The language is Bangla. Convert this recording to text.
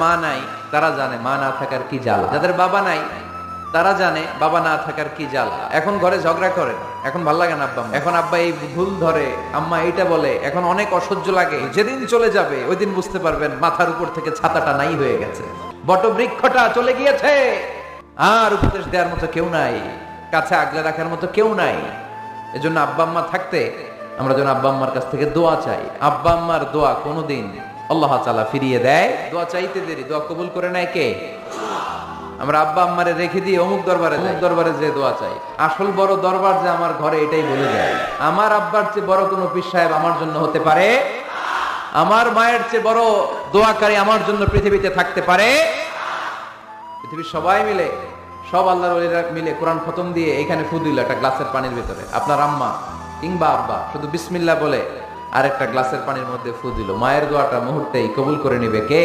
মা নাই তারা জানে মা না থাকার কি জ্বালা, যাদের বাবা নাই তারা জানে বাবা না থাকার কি জ্বালা। এখন ঘরে ঝগড়া করে, এখন ভাল লাগে না আব্বা, এখন আব্বা এই ভুল ধরে, আম্মা এইটা বলে, এখন অনেক অসহ্য লাগে। যেদিন চলে যাবে ওই দিন বুঝতে পারবেন মাথার উপর থেকে ছাতাটা নাই হয়ে গেছে, বটবৃক্ষটা চলে গিয়েছে, আর উপদেশ দেওয়ার মতো কেউ নাই, কাছে আগলে রাখার মতো কেউ নাই। এজন্য আব্বা আম্মা থাকতে আমরা যেন আব্বা আম্মার কাছ থেকে দোয়া চাই। আব্বা আম্মার দোয়া কোনোদিন আল্লাহ তাআলা ফিরিয়ে দেয়। দোয়া চাইতে দেরি, দোয়া কবুল করে নেয় কে? আমরা আব্বা আম্মারে রেখে দিয়ে অমুক দরবারে যে দোয়া চাই। আসল বড় দরবার যে আমার ঘরে, এটাই বলে যায়। আমার আব্বার চেয়ে বড় কোনো পীর সাহেব আমার জন্য হতে পারে, আমার মায়ের চেয়ে বড় দোয়াকারী আমার জন্য পৃথিবীতে থাকতে পারে। পৃথিবীর সবাই মিলে, সব আল্লাহর ওলিরা মিলে কোরআন খতম দিয়ে এখানে ফু দিল একটা গ্লাসের পানির ভিতরে, আপনার আম্মা কিংবা আব্বা শুধু বিসমিল্লাহ বলে আরেকটা গ্লাসের পানির মধ্যে ফু দিল, মায়ের দোয়াটা মুহূর্তেই কবুল করে নিবে কে?